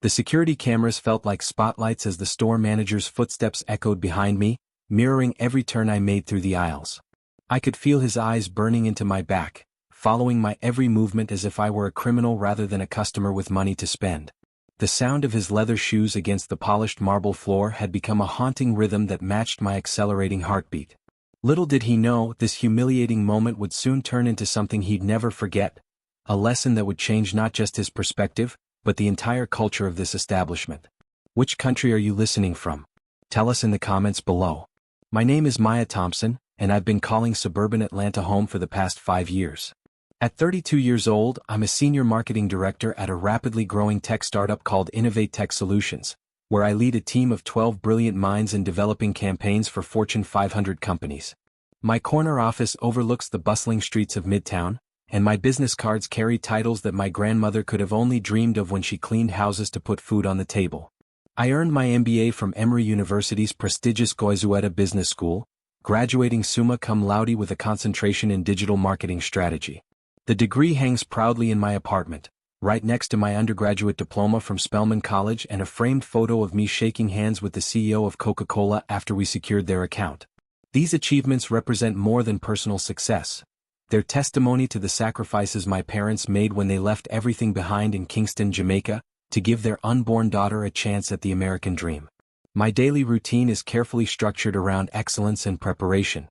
The security cameras felt like spotlights as the store manager's footsteps echoed behind me, mirroring every turn I made through the aisles. I could feel his eyes burning into my back, following my every movement as if I were a criminal rather than a customer with money to spend. The sound of his leather shoes against the polished marble floor had become a haunting rhythm that matched my accelerating heartbeat. Little did he know, this humiliating moment would soon turn into something he'd never forget, a lesson that would change not just his perspective, but the entire culture of this establishment. Which country are you listening from? Tell us in the comments below. My name is Maya Thompson, and I've been calling suburban Atlanta home for the past 5 years. At 32 years old, I'm a senior marketing director at a rapidly growing tech startup called Innovate Tech Solutions, where I lead a team of 12 brilliant minds in developing campaigns for Fortune 500 companies. My corner office overlooks the bustling streets of Midtown, and my business cards carry titles that my grandmother could have only dreamed of when she cleaned houses to put food on the table. I earned my MBA from Emory University's prestigious Goizueta Business School, graduating summa cum laude with a concentration in digital marketing strategy. The degree hangs proudly in my apartment, right next to my undergraduate diploma from Spelman College and a framed photo of me shaking hands with the CEO of Coca-Cola after we secured their account. These achievements represent more than personal success. They're testimony to the sacrifices my parents made when they left everything behind in Kingston, Jamaica, to give their unborn daughter a chance at the American dream. My daily routine is carefully structured around excellence and preparation.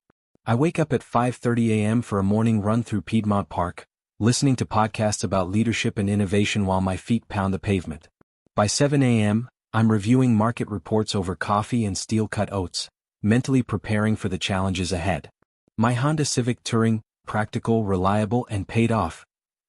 I wake up at 5:30 a.m. for a morning run through Piedmont Park, listening to podcasts about leadership and innovation while my feet pound the pavement. By 7 a.m., I'm reviewing market reports over coffee and steel-cut oats, mentally preparing for the challenges ahead. My Honda Civic Touring, practical, reliable, and paid off,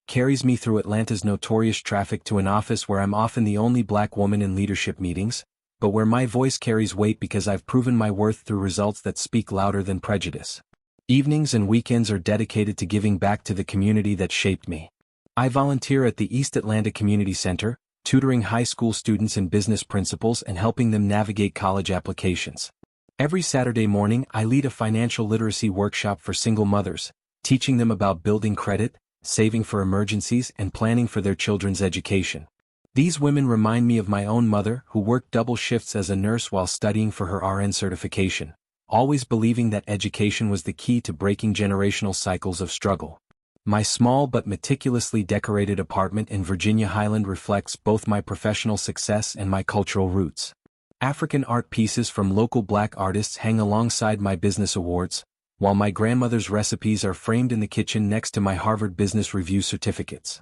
carries me through Atlanta's notorious traffic to an office where I'm often the only black woman in leadership meetings, but where my voice carries weight because I've proven my worth through results that speak louder than prejudice. Evenings and weekends are dedicated to giving back to the community that shaped me. I volunteer at the East Atlanta Community Center, tutoring high school students in business principles and helping them navigate college applications. Every Saturday morning, I lead a financial literacy workshop for single mothers, teaching them about building credit, saving for emergencies, and planning for their children's education. These women remind me of my own mother, who worked double shifts as a nurse while studying for her RN certification, always believing that education was the key to breaking generational cycles of struggle. My small but meticulously decorated apartment in Virginia Highland reflects both my professional success and my cultural roots. African art pieces from local black artists hang alongside my business awards, while my grandmother's recipes are framed in the kitchen next to my Harvard Business Review certificates.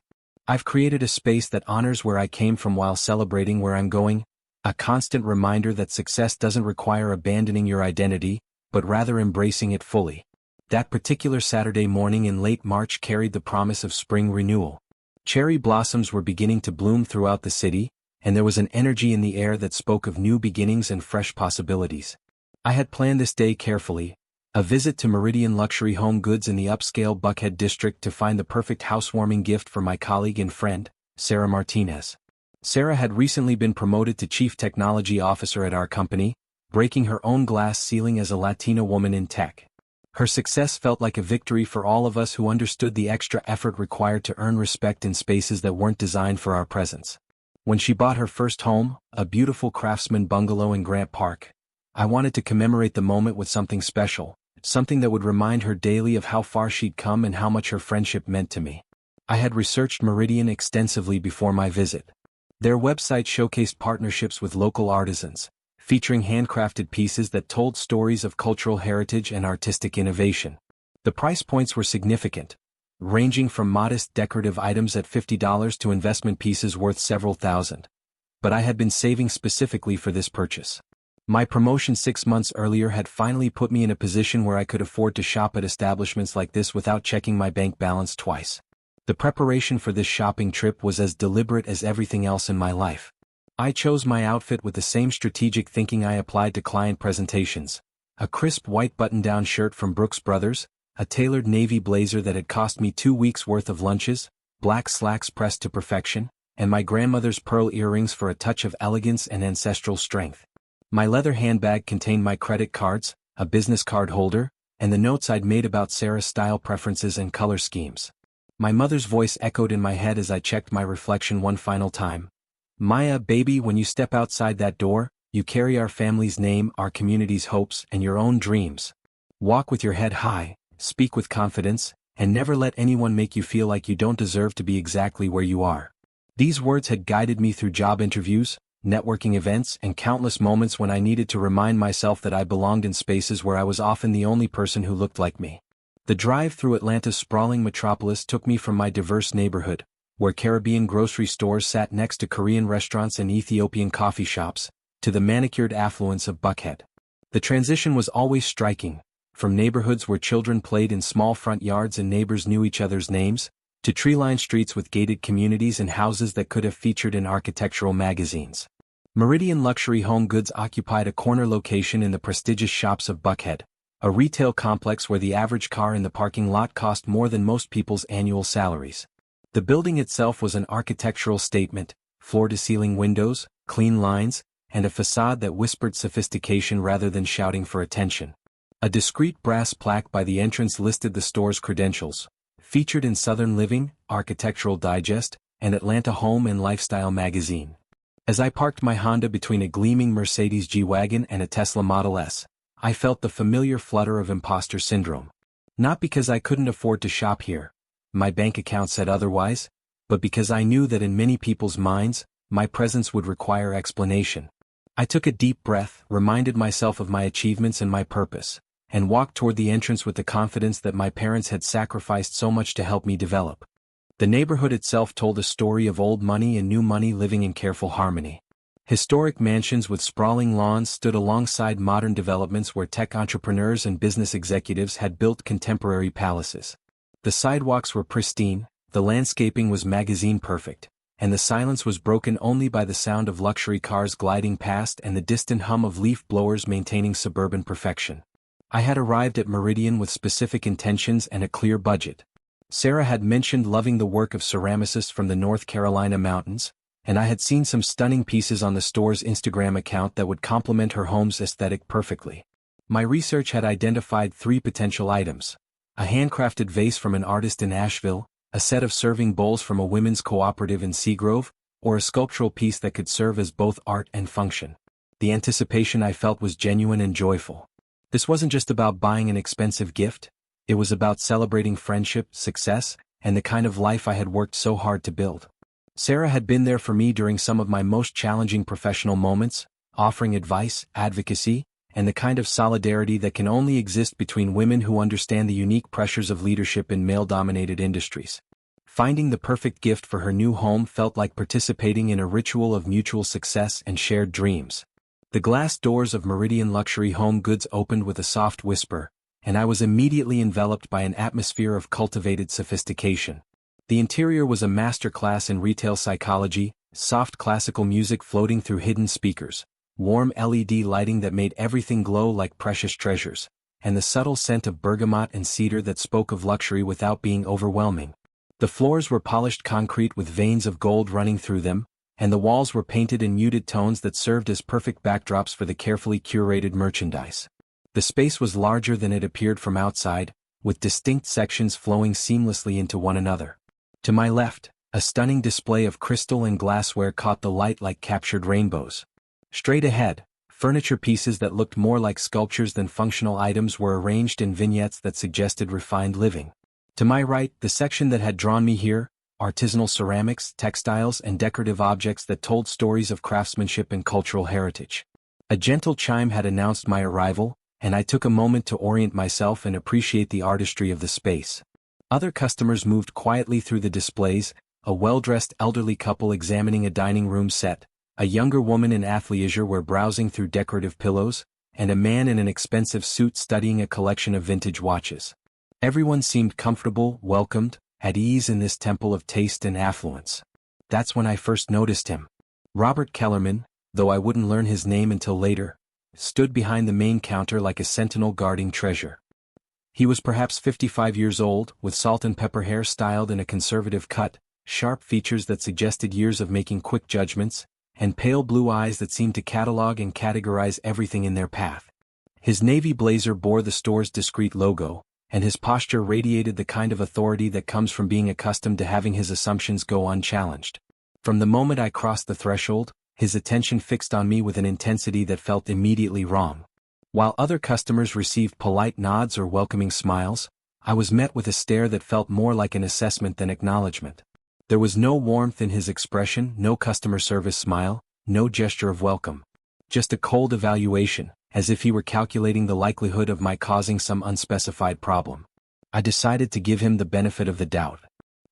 I've created a space that honors where I came from while celebrating where I'm going, a constant reminder that success doesn't require abandoning your identity, but rather embracing it fully. That particular Saturday morning in late March carried the promise of spring renewal. Cherry blossoms were beginning to bloom throughout the city, and there was an energy in the air that spoke of new beginnings and fresh possibilities. I had planned this day carefully, a visit to Meridian Luxury Home Goods in the upscale Buckhead district to find the perfect housewarming gift for my colleague and friend, Sarah Martinez. Sarah had recently been promoted to Chief Technology Officer at our company, breaking her own glass ceiling as a Latina woman in tech. Her success felt like a victory for all of us who understood the extra effort required to earn respect in spaces that weren't designed for our presence. When she bought her first home, a beautiful craftsman bungalow in Grant Park, I wanted to commemorate the moment with something special. Something that would remind her daily of how far she'd come and how much her friendship meant to me. I had researched Meridian extensively before my visit. Their website showcased partnerships with local artisans, featuring handcrafted pieces that told stories of cultural heritage and artistic innovation. The price points were significant, ranging from modest decorative items at $50 to investment pieces worth several thousand. But I had been saving specifically for this purchase. My promotion 6 months earlier had finally put me in a position where I could afford to shop at establishments like this without checking my bank balance twice. The preparation for this shopping trip was as deliberate as everything else in my life. I chose my outfit with the same strategic thinking I applied to client presentations. A crisp white button-down shirt from Brooks Brothers, a tailored navy blazer that had cost me 2 weeks' worth of lunches, black slacks pressed to perfection, and my grandmother's pearl earrings for a touch of elegance and ancestral strength. My leather handbag contained my credit cards, a business card holder, and the notes I'd made about Sarah's style preferences and color schemes. My mother's voice echoed in my head as I checked my reflection one final time. Maya, baby, when you step outside that door, you carry our family's name, our community's hopes, and your own dreams. Walk with your head high, speak with confidence, and never let anyone make you feel like you don't deserve to be exactly where you are. These words had guided me through job interviews, networking events, and countless moments when I needed to remind myself that I belonged in spaces where I was often the only person who looked like me. The drive through Atlanta's sprawling metropolis took me from my diverse neighborhood, where Caribbean grocery stores sat next to Korean restaurants and Ethiopian coffee shops, to the manicured affluence of Buckhead. The transition was always striking, from neighborhoods where children played in small front yards and neighbors knew each other's names, to tree-lined streets with gated communities and houses that could have featured in architectural magazines. Meridian Luxury Home Goods occupied a corner location in the prestigious shops of Buckhead, a retail complex where the average car in the parking lot cost more than most people's annual salaries. The building itself was an architectural statement, floor-to-ceiling windows, clean lines, and a facade that whispered sophistication rather than shouting for attention. A discreet brass plaque by the entrance listed the store's credentials, featured in Southern Living, Architectural Digest, and Atlanta Home and Lifestyle magazine. As I parked my Honda between a gleaming Mercedes G-Wagon and a Tesla Model S, I felt the familiar flutter of imposter syndrome. Not because I couldn't afford to shop here, my bank account said otherwise, but because I knew that in many people's minds, my presence would require explanation. I took a deep breath, reminded myself of my achievements and my purpose, and walked toward the entrance with the confidence that my parents had sacrificed so much to help me develop. The neighborhood itself told a story of old money and new money living in careful harmony. Historic mansions with sprawling lawns stood alongside modern developments where tech entrepreneurs and business executives had built contemporary palaces. The sidewalks were pristine, the landscaping was magazine perfect, and the silence was broken only by the sound of luxury cars gliding past and the distant hum of leaf blowers maintaining suburban perfection. I had arrived at Meridian with specific intentions and a clear budget. Sarah had mentioned loving the work of ceramicists from the North Carolina mountains, and I had seen some stunning pieces on the store's Instagram account that would complement her home's aesthetic perfectly. My research had identified 3 potential items: a handcrafted vase from an artist in Asheville, a set of serving bowls from a women's cooperative in Seagrove, or a sculptural piece that could serve as both art and function. The anticipation I felt was genuine and joyful. This wasn't just about buying an expensive gift, it was about celebrating friendship, success, and the kind of life I had worked so hard to build. Sarah had been there for me during some of my most challenging professional moments, offering advice, advocacy, and the kind of solidarity that can only exist between women who understand the unique pressures of leadership in male-dominated industries. Finding the perfect gift for her new home felt like participating in a ritual of mutual success and shared dreams. The glass doors of Meridian Luxury Home Goods opened with a soft whisper, and I was immediately enveloped by an atmosphere of cultivated sophistication. The interior was a masterclass in retail psychology, soft classical music floating through hidden speakers, warm LED lighting that made everything glow like precious treasures, and the subtle scent of bergamot and cedar that spoke of luxury without being overwhelming. The floors were polished concrete with veins of gold running through them, and the walls were painted in muted tones that served as perfect backdrops for the carefully curated merchandise. The space was larger than it appeared from outside, with distinct sections flowing seamlessly into one another. To my left, a stunning display of crystal and glassware caught the light like captured rainbows. Straight ahead, furniture pieces that looked more like sculptures than functional items were arranged in vignettes that suggested refined living. To my right, the section that had drawn me here, artisanal ceramics, textiles, and decorative objects that told stories of craftsmanship and cultural heritage. A gentle chime had announced my arrival, and I took a moment to orient myself and appreciate the artistry of the space. Other customers moved quietly through the displays, a well-dressed elderly couple examining a dining room set, a younger woman in athleisure wear browsing through decorative pillows, and a man in an expensive suit studying a collection of vintage watches. Everyone seemed comfortable, welcomed, at ease in this temple of taste and affluence. That's when I first noticed him. Robert Kellerman, though I wouldn't learn his name until later, stood behind the main counter like a sentinel guarding treasure. He was perhaps 55 years old, with salt and pepper hair styled in a conservative cut, sharp features that suggested years of making quick judgments, and pale blue eyes that seemed to catalog and categorize everything in their path. His navy blazer bore the store's discreet logo, and his posture radiated the kind of authority that comes from being accustomed to having his assumptions go unchallenged. From the moment I crossed the threshold, his attention fixed on me with an intensity that felt immediately wrong. While other customers received polite nods or welcoming smiles, I was met with a stare that felt more like an assessment than acknowledgement. There was no warmth in his expression, no customer service smile, no gesture of welcome. Just a cold evaluation, as if he were calculating the likelihood of my causing some unspecified problem. I decided to give him the benefit of the doubt.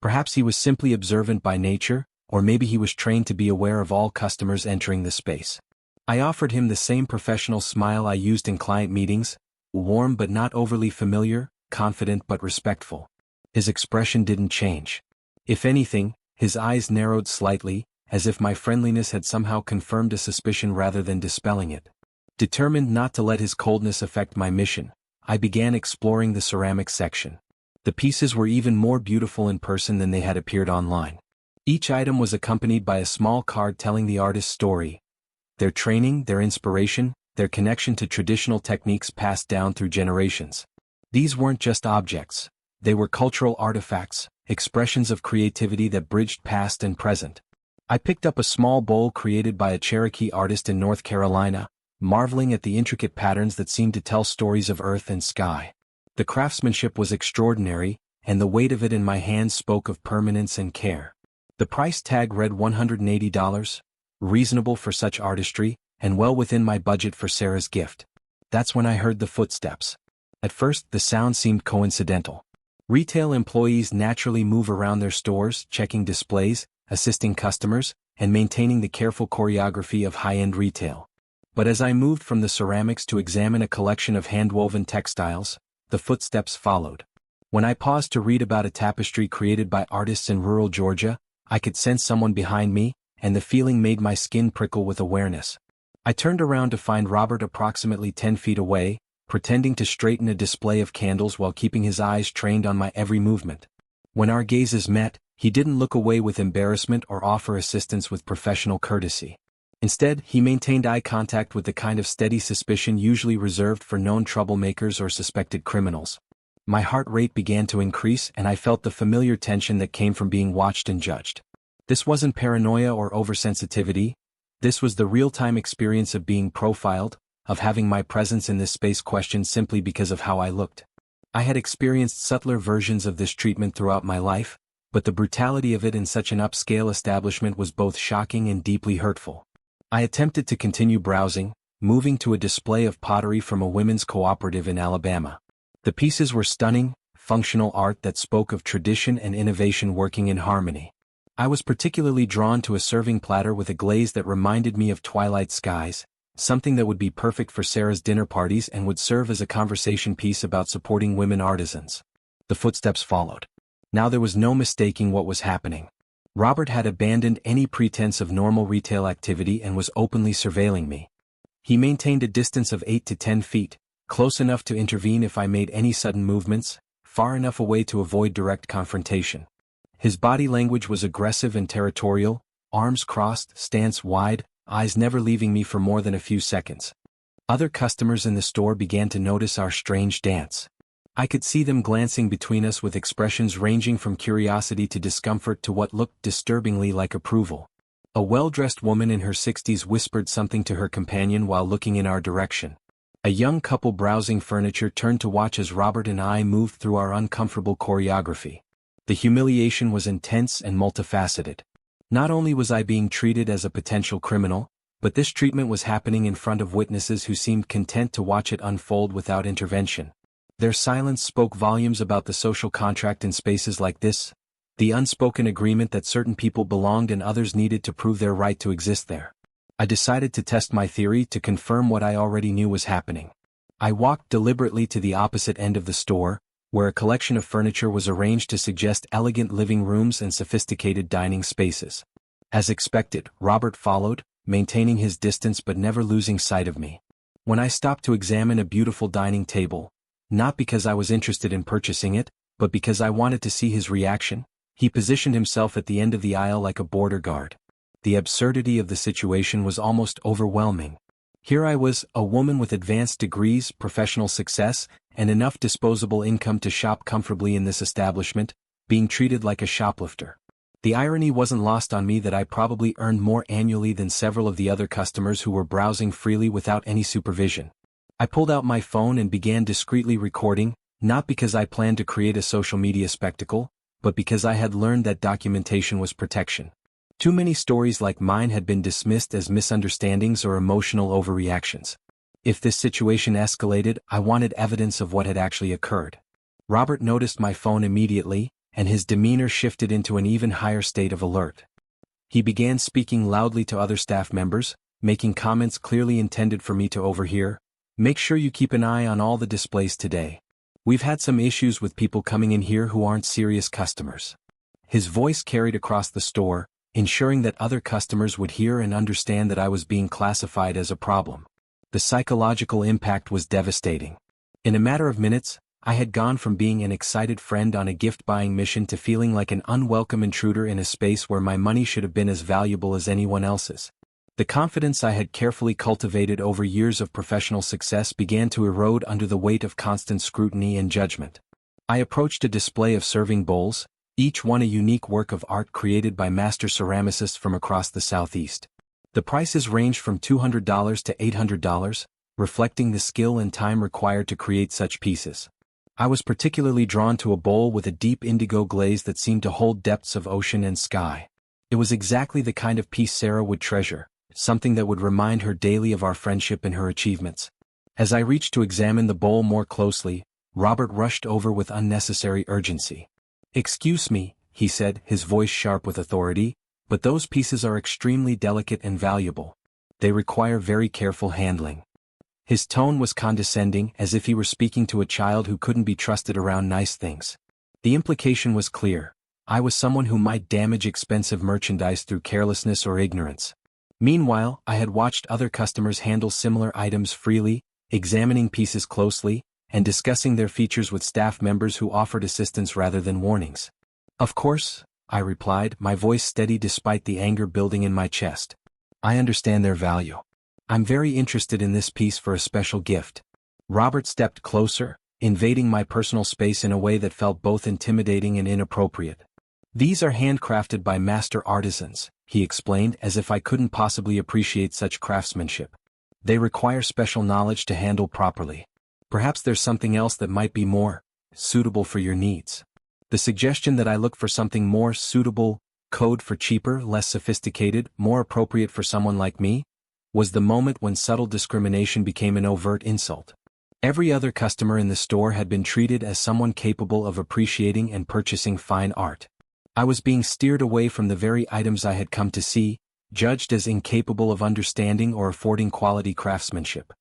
Perhaps he was simply observant by nature, or maybe he was trained to be aware of all customers entering the space. I offered him the same professional smile I used in client meetings, warm but not overly familiar, confident but respectful. His expression didn't change. If anything, his eyes narrowed slightly, as if my friendliness had somehow confirmed a suspicion rather than dispelling it. Determined not to let his coldness affect my mission, I began exploring the ceramics section. The pieces were even more beautiful in person than they had appeared online. Each item was accompanied by a small card telling the artist's story, their training, their inspiration, their connection to traditional techniques passed down through generations. These weren't just objects, they were cultural artifacts, expressions of creativity that bridged past and present. I picked up a small bowl created by a Cherokee artist in North Carolina, marveling at the intricate patterns that seemed to tell stories of earth and sky. The craftsmanship was extraordinary, and the weight of it in my hands spoke of permanence and care. The price tag read $180, reasonable for such artistry, and well within my budget for Sarah's gift. That's when I heard the footsteps. At first, the sound seemed coincidental. Retail employees naturally move around their stores, checking displays, assisting customers, and maintaining the careful choreography of high-end retail. But as I moved from the ceramics to examine a collection of hand-woven textiles, the footsteps followed. When I paused to read about a tapestry created by artists in rural Georgia, I could sense someone behind me, and the feeling made my skin prickle with awareness. I turned around to find Robert approximately 10 feet away, pretending to straighten a display of candles while keeping his eyes trained on my every movement. When our gazes met, he didn't look away with embarrassment or offer assistance with professional courtesy. Instead, he maintained eye contact with the kind of steady suspicion usually reserved for known troublemakers or suspected criminals. My heart rate began to increase and I felt the familiar tension that came from being watched and judged. This wasn't paranoia or oversensitivity. This was the real-time experience of being profiled, of having my presence in this space questioned simply because of how I looked. I had experienced subtler versions of this treatment throughout my life, but the brutality of it in such an upscale establishment was both shocking and deeply hurtful. I attempted to continue browsing, moving to a display of pottery from a women's cooperative in Alabama. The pieces were stunning, functional art that spoke of tradition and innovation working in harmony. I was particularly drawn to a serving platter with a glaze that reminded me of twilight skies, something that would be perfect for Sarah's dinner parties and would serve as a conversation piece about supporting women artisans. The footsteps followed. Now there was no mistaking what was happening. Robert had abandoned any pretense of normal retail activity and was openly surveilling me. He maintained a distance of 8 to 10 feet, close enough to intervene if I made any sudden movements, far enough away to avoid direct confrontation. His body language was aggressive and territorial, arms crossed, stance wide, eyes never leaving me for more than a few seconds. Other customers in the store began to notice our strange dance. I could see them glancing between us with expressions ranging from curiosity to discomfort to what looked disturbingly like approval. A well-dressed woman in her 60s whispered something to her companion while looking in our direction. A young couple browsing furniture turned to watch as Robert and I moved through our uncomfortable choreography. The humiliation was intense and multifaceted. Not only was I being treated as a potential criminal, but this treatment was happening in front of witnesses who seemed content to watch it unfold without intervention. Their silence spoke volumes about the social contract in spaces like this, the unspoken agreement that certain people belonged and others needed to prove their right to exist there. I decided to test my theory to confirm what I already knew was happening. I walked deliberately to the opposite end of the store, where a collection of furniture was arranged to suggest elegant living rooms and sophisticated dining spaces. As expected, Robert followed, maintaining his distance but never losing sight of me. When I stopped to examine a beautiful dining table, not because I was interested in purchasing it, but because I wanted to see his reaction, he positioned himself at the end of the aisle like a border guard. The absurdity of the situation was almost overwhelming. Here I was, a woman with advanced degrees, professional success, and enough disposable income to shop comfortably in this establishment, being treated like a shoplifter. The irony wasn't lost on me that I probably earned more annually than several of the other customers who were browsing freely without any supervision. I pulled out my phone and began discreetly recording, not because I planned to create a social media spectacle, but because I had learned that documentation was protection. Too many stories like mine had been dismissed as misunderstandings or emotional overreactions. If this situation escalated, I wanted evidence of what had actually occurred. Robert noticed my phone immediately, and his demeanor shifted into an even higher state of alert. He began speaking loudly to other staff members, making comments clearly intended for me to overhear. "Make sure you keep an eye on all the displays today. We've had some issues with people coming in here who aren't serious customers." His voice carried across the store, ensuring that other customers would hear and understand that I was being classified as a problem. The psychological impact was devastating. In a matter of minutes, I had gone from being an excited friend on a gift-buying mission to feeling like an unwelcome intruder in a space where my money should have been as valuable as anyone else's. The confidence I had carefully cultivated over years of professional success began to erode under the weight of constant scrutiny and judgment. I approached a display of serving bowls, each one a unique work of art created by master ceramicists from across the Southeast. The prices ranged from $200 to $800, reflecting the skill and time required to create such pieces. I was particularly drawn to a bowl with a deep indigo glaze that seemed to hold depths of ocean and sky. It was exactly the kind of piece Sarah would treasure, something that would remind her daily of our friendship and her achievements. As I reached to examine the bowl more closely, Robert rushed over with unnecessary urgency. "Excuse me," he said, his voice sharp with authority, "but those pieces are extremely delicate and valuable. They require very careful handling." His tone was condescending, as if he were speaking to a child who couldn't be trusted around nice things. The implication was clear. I was someone who might damage expensive merchandise through carelessness or ignorance. Meanwhile, I had watched other customers handle similar items freely, examining pieces closely, and discussing their features with staff members who offered assistance rather than warnings. "Of course," I replied, my voice steady despite the anger building in my chest. "I understand their value. I'm very interested in this piece for a special gift." Robert stepped closer, invading my personal space in a way that felt both intimidating and inappropriate. "These are handcrafted by master artisans," he explained, as if I couldn't possibly appreciate such craftsmanship. "They require special knowledge to handle properly. Perhaps there's something else that might be more suitable for your needs." The suggestion that I look for something more suitable, code for cheaper, less sophisticated, more appropriate for someone like me, was the moment when subtle discrimination became an overt insult. Every other customer in the store had been treated as someone capable of appreciating and purchasing fine art. I was being steered away from the very items I had come to see, judged as incapable of understanding or affording quality craftsmanship.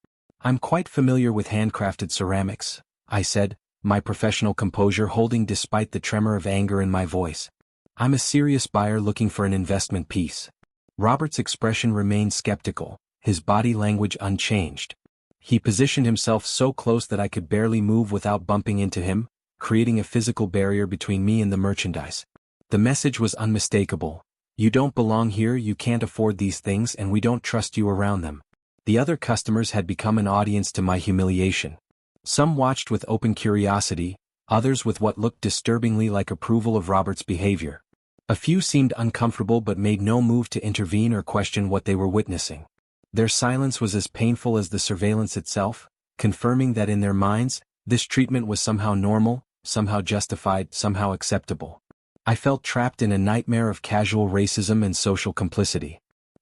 "I'm quite familiar with handcrafted ceramics," I said, my professional composure holding despite the tremor of anger in my voice. "I'm a serious buyer looking for an investment piece." Robert's expression remained skeptical, his body language unchanged. He positioned himself so close that I could barely move without bumping into him, creating a physical barrier between me and the merchandise. The message was unmistakable. "You don't belong here, you can't afford these things, and we don't trust you around them." The other customers had become an audience to my humiliation. Some watched with open curiosity, others with what looked disturbingly like approval of Robert's behavior. A few seemed uncomfortable but made no move to intervene or question what they were witnessing. Their silence was as painful as the surveillance itself, confirming that in their minds, this treatment was somehow normal, somehow justified, somehow acceptable. I felt trapped in a nightmare of casual racism and social complicity.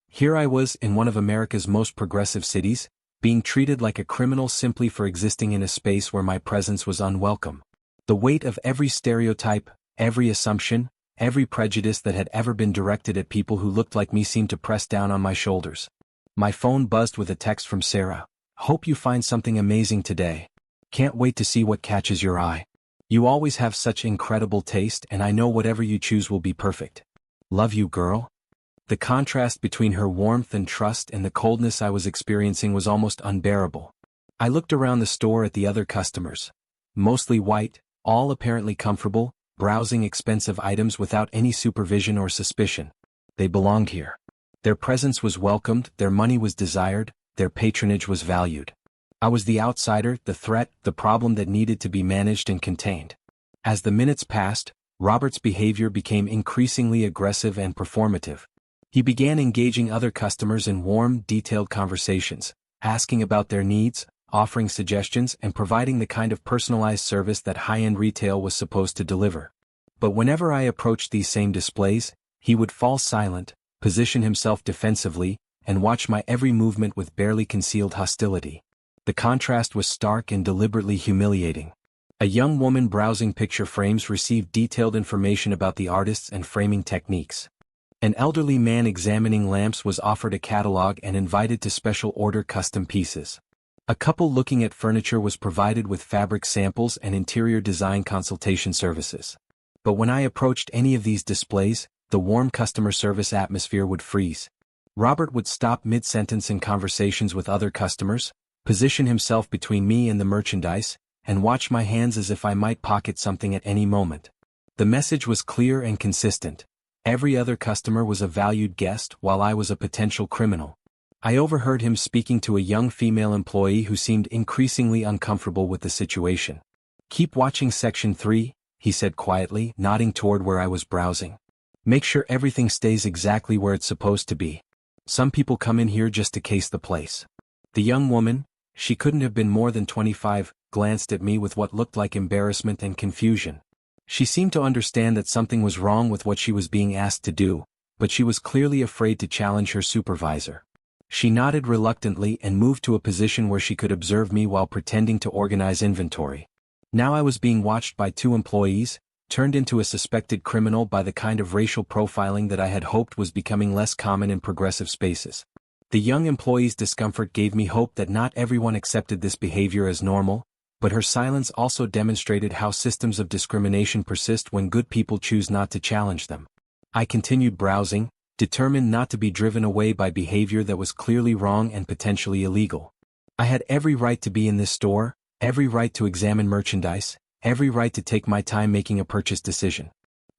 Here I was in one of America's most progressive cities, being treated like a criminal simply for existing in a space where my presence was unwelcome. The weight of every stereotype, every assumption, every prejudice that had ever been directed at people who looked like me seemed to press down on my shoulders. My phone buzzed with a text from Sarah. "Hope you find something amazing today. Can't wait to see what catches your eye. You always have such incredible taste, and I know whatever you choose will be perfect. Love you, girl." The contrast between her warmth and trust and the coldness I was experiencing was almost unbearable. I looked around the store at the other customers. Mostly white, all apparently comfortable, browsing expensive items without any supervision or suspicion. They belonged here. Their presence was welcomed, their money was desired, their patronage was valued. I was the outsider, the threat, the problem that needed to be managed and contained. As the minutes passed, Robert's behavior became increasingly aggressive and performative. He began engaging other customers in warm, detailed conversations, asking about their needs, offering suggestions, and providing the kind of personalized service that high-end retail was supposed to deliver. But whenever I approached these same displays, he would fall silent, position himself defensively, and watch my every movement with barely concealed hostility. The contrast was stark and deliberately humiliating. A young woman browsing picture frames received detailed information about the artists and framing techniques. An elderly man examining lamps was offered a catalog and invited to special order custom pieces. A couple looking at furniture was provided with fabric samples and interior design consultation services. But when I approached any of these displays, the warm customer service atmosphere would freeze. Robert would stop mid-sentence in conversations with other customers, position himself between me and the merchandise, and watch my hands as if I might pocket something at any moment. The message was clear and consistent. Every other customer was a valued guest while I was a potential criminal. I overheard him speaking to a young female employee who seemed increasingly uncomfortable with the situation. "Keep watching section 3, he said quietly, nodding toward where I was browsing. "Make sure everything stays exactly where it's supposed to be. Some people come in here just to case the place." The young woman, she couldn't have been more than 25, glanced at me with what looked like embarrassment and confusion. She seemed to understand that something was wrong with what she was being asked to do, but she was clearly afraid to challenge her supervisor. She nodded reluctantly and moved to a position where she could observe me while pretending to organize inventory. Now I was being watched by 2 employees, turned into a suspected criminal by the kind of racial profiling that I had hoped was becoming less common in progressive spaces. The young employee's discomfort gave me hope that not everyone accepted this behavior as normal, but her silence also demonstrated how systems of discrimination persist when good people choose not to challenge them. I continued browsing, determined not to be driven away by behavior that was clearly wrong and potentially illegal. I had every right to be in this store, every right to examine merchandise, every right to take my time making a purchase decision.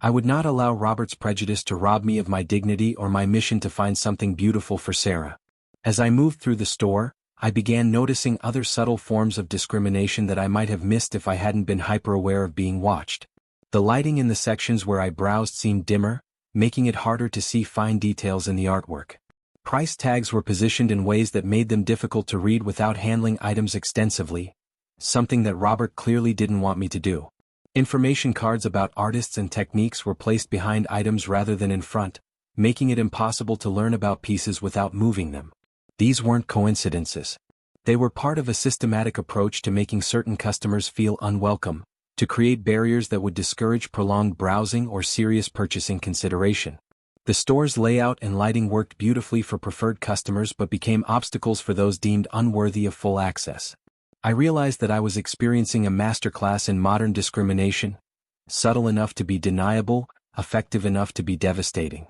I would not allow Robert's prejudice to rob me of my dignity or my mission to find something beautiful for Sarah. As I moved through the store, I began noticing other subtle forms of discrimination that I might have missed if I hadn't been hyper-aware of being watched. The lighting in the sections where I browsed seemed dimmer, making it harder to see fine details in the artwork. Price tags were positioned in ways that made them difficult to read without handling items extensively, something that Robert clearly didn't want me to do. Information cards about artists and techniques were placed behind items rather than in front, making it impossible to learn about pieces without moving them. These weren't coincidences. They were part of a systematic approach to making certain customers feel unwelcome, to create barriers that would discourage prolonged browsing or serious purchasing consideration. The store's layout and lighting worked beautifully for preferred customers but became obstacles for those deemed unworthy of full access. I realized that I was experiencing a masterclass in modern discrimination, subtle enough to be deniable, effective enough to be devastating.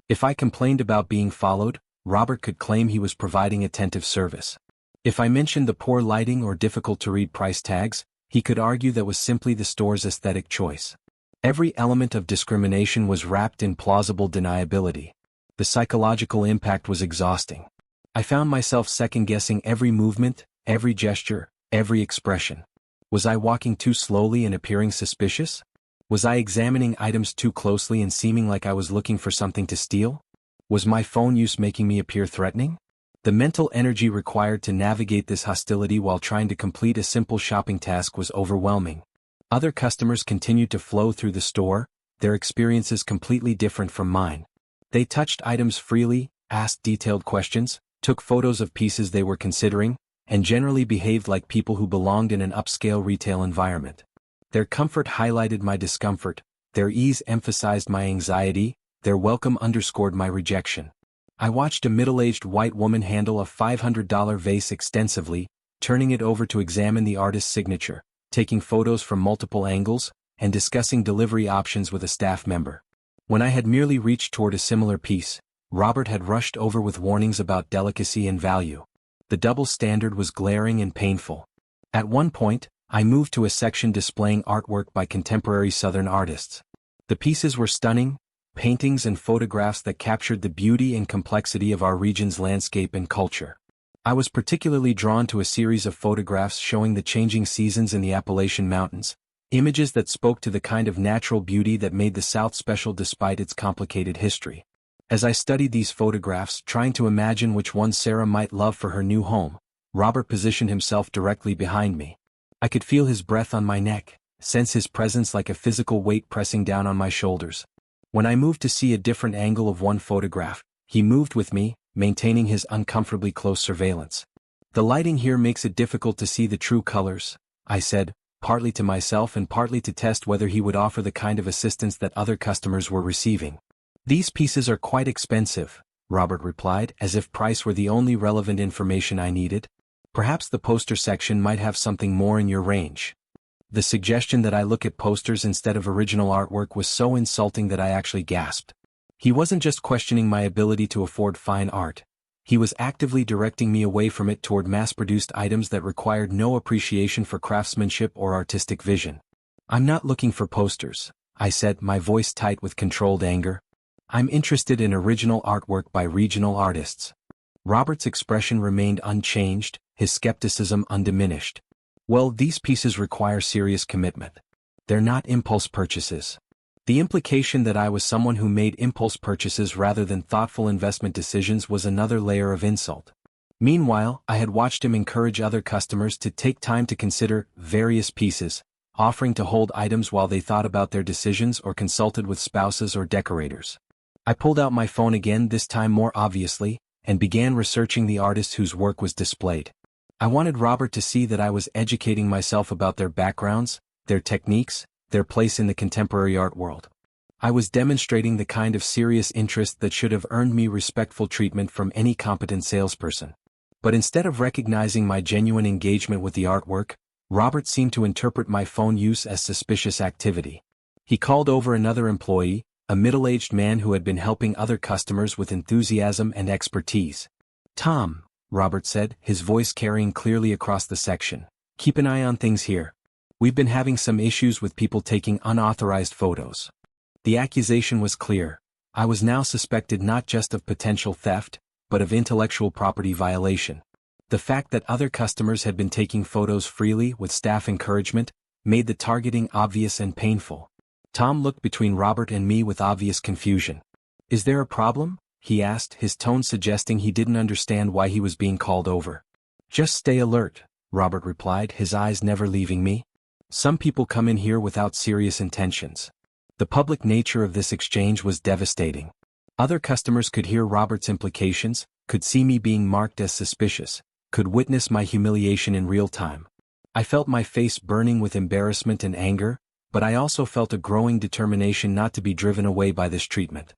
If I complained about being followed, Robert could claim he was providing attentive service. If I mentioned the poor lighting or difficult-to-read price tags, he could argue that was simply the store's aesthetic choice. Every element of discrimination was wrapped in plausible deniability. The psychological impact was exhausting. I found myself second-guessing every movement, every gesture, every expression. Was I walking too slowly and appearing suspicious? Was I examining items too closely and seeming like I was looking for something to steal? Was my phone use making me appear threatening? The mental energy required to navigate this hostility while trying to complete a simple shopping task was overwhelming. Other customers continued to flow through the store, their experiences completely different from mine. They touched items freely, asked detailed questions, took photos of pieces they were considering, and generally behaved like people who belonged in an upscale retail environment. Their comfort highlighted my discomfort, their ease emphasized my anxiety, their welcome underscored my rejection. I watched a middle-aged white woman handle a $500 vase extensively, turning it over to examine the artist's signature, taking photos from multiple angles, and discussing delivery options with a staff member. When I had merely reached toward a similar piece, Robert had rushed over with warnings about delicacy and value. The double standard was glaring and painful. At one point, I moved to a section displaying artwork by contemporary Southern artists. The pieces were stunning, paintings and photographs that captured the beauty and complexity of our region's landscape and culture. I was particularly drawn to a series of photographs showing the changing seasons in the Appalachian Mountains, Images that spoke to the kind of natural beauty that made the South special despite its complicated history. As I studied these photographs, trying to imagine which one Sarah might love for her new home, Robert positioned himself directly behind me. I could feel his breath on my neck, sense his presence like a physical weight pressing down on my shoulders. When I moved to see a different angle of one photograph, he moved with me, maintaining his uncomfortably close surveillance. "The lighting here makes it difficult to see the true colors," I said, partly to myself and partly to test whether he would offer the kind of assistance that other customers were receiving. "These pieces are quite expensive," Robert replied, as if price were the only relevant information I needed. "Perhaps the poster section might have something more in your range." The suggestion that I look at posters instead of original artwork was so insulting that I actually gasped. He wasn't just questioning my ability to afford fine art. He was actively directing me away from it toward mass-produced items that required no appreciation for craftsmanship or artistic vision. "I'm not looking for posters," I said, my voice tight with controlled anger. "I'm interested in original artwork by regional artists." Robert's expression remained unchanged, his skepticism undiminished. "Well, these pieces require serious commitment. They're not impulse purchases." The implication that I was someone who made impulse purchases rather than thoughtful investment decisions was another layer of insult. Meanwhile, I had watched him encourage other customers to take time to consider various pieces, offering to hold items while they thought about their decisions or consulted with spouses or decorators. I pulled out my phone again, this time more obviously, and began researching the artists whose work was displayed. I wanted Robert to see that I was educating myself about their backgrounds, their techniques, their place in the contemporary art world. I was demonstrating the kind of serious interest that should have earned me respectful treatment from any competent salesperson. But instead of recognizing my genuine engagement with the artwork, Robert seemed to interpret my phone use as suspicious activity. He called over another employee, a middle-aged man who had been helping other customers with enthusiasm and expertise. "Tom," Robert said, his voice carrying clearly across the section, "keep an eye on things here. We've been having some issues with people taking unauthorized photos." The accusation was clear. I was now suspected not just of potential theft, but of intellectual property violation. The fact that other customers had been taking photos freely with staff encouragement made the targeting obvious and painful. Tom looked between Robert and me with obvious confusion. "Is there a problem?" he asked, his tone suggesting he didn't understand why he was being called over. "Just stay alert," Robert replied, his eyes never leaving me. "Some people come in here without serious intentions." The public nature of this exchange was devastating. Other customers could hear Robert's implications, could see me being marked as suspicious, could witness my humiliation in real time. I felt my face burning with embarrassment and anger, but I also felt a growing determination not to be driven away by this treatment.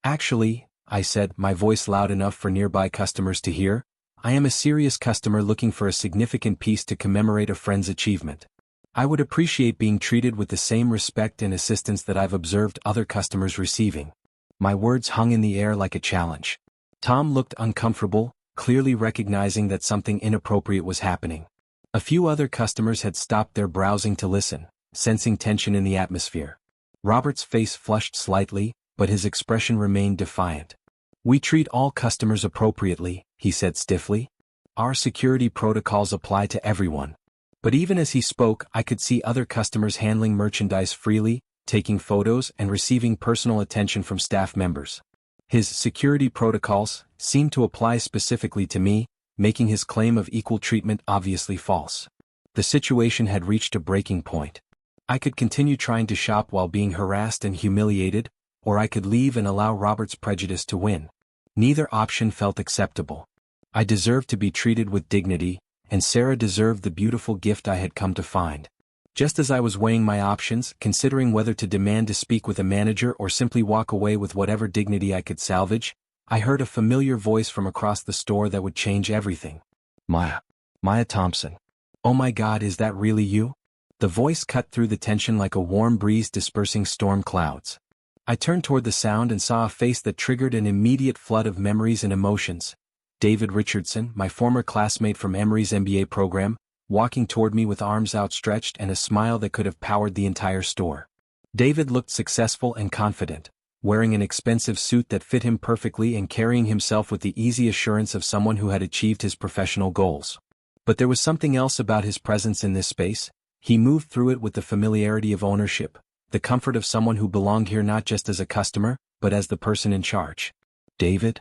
"Actually," I said, my voice loud enough for nearby customers to hear, "I am a serious customer looking for a significant piece to commemorate a friend's achievement. I would appreciate being treated with the same respect and assistance that I've observed other customers receiving." My words hung in the air like a challenge. Tom looked uncomfortable, clearly recognizing that something inappropriate was happening. A few other customers had stopped their browsing to listen, sensing tension in the atmosphere. Robert's face flushed slightly, but his expression remained defiant. "We treat all customers appropriately," he said stiffly. "Our security protocols apply to everyone." But even as he spoke, I could see other customers handling merchandise freely, taking photos and receiving personal attention from staff members. His security protocols seemed to apply specifically to me, making his claim of equal treatment obviously false. The situation had reached a breaking point. I could continue trying to shop while being harassed and humiliated, or I could leave and allow Robert's prejudice to win. Neither option felt acceptable. I deserved to be treated with dignity, and Sarah deserved the beautiful gift I had come to find. Just as I was weighing my options, considering whether to demand to speak with a manager or simply walk away with whatever dignity I could salvage, I heard a familiar voice from across the store that would change everything. Maya Thompson. "Oh my God, is that really you?" The voice cut through the tension like a warm breeze dispersing storm clouds. I turned toward the sound and saw a face that triggered an immediate flood of memories and emotions. David Richardson, my former classmate from Emory's MBA program, walking toward me with arms outstretched and a smile that could have powered the entire store. David looked successful and confident, wearing an expensive suit that fit him perfectly and carrying himself with the easy assurance of someone who had achieved his professional goals. But there was something else about his presence in this space. He moved through it with the familiarity of ownership, the comfort of someone who belonged here not just as a customer, but as the person in charge. David?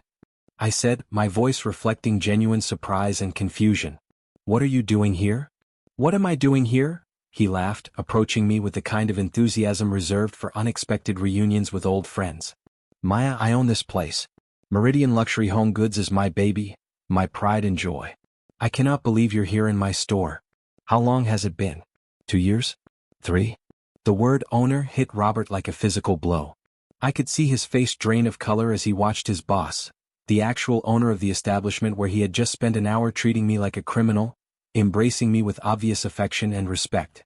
I said, my voice reflecting genuine surprise and confusion. What are you doing here? What am I doing here? He laughed, approaching me with the kind of enthusiasm reserved for unexpected reunions with old friends. Maya, I own this place. Meridian Luxury Home Goods is my baby, my pride and joy. I cannot believe you're here in my store. How long has it been? 2 years? 3? The word owner hit Robert like a physical blow. I could see his face drain of color as he watched his boss, the actual owner of the establishment where he had just spent an hour treating me like a criminal, embracing me with obvious affection and respect.